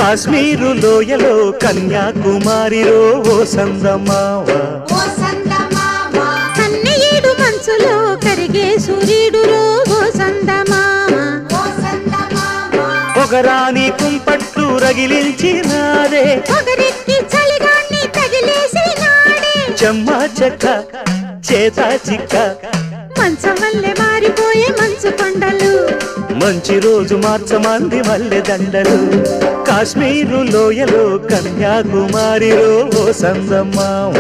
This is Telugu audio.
కాశ్మీరు లోయలో కన్యాకుమారిలో ఓ సందమావ కన్నయ్యేడు మంచులో కరిగే సూర్యుడులో ఓ సందమావ పొగరాని కుంపట్లు రగిలించినాడే పొగరెక్కి చలిగాన్ని తగిలేసినాడే చెమ్మా చెక్క చేత చిక్క మంచం వల్లే మారిపోయే మంచు కొండలు మంచి రోజు మార్చమంది మల్లె దండలు కాశ్మీరు లోయలో కన్యాకుమారిలో ఓ సందమావ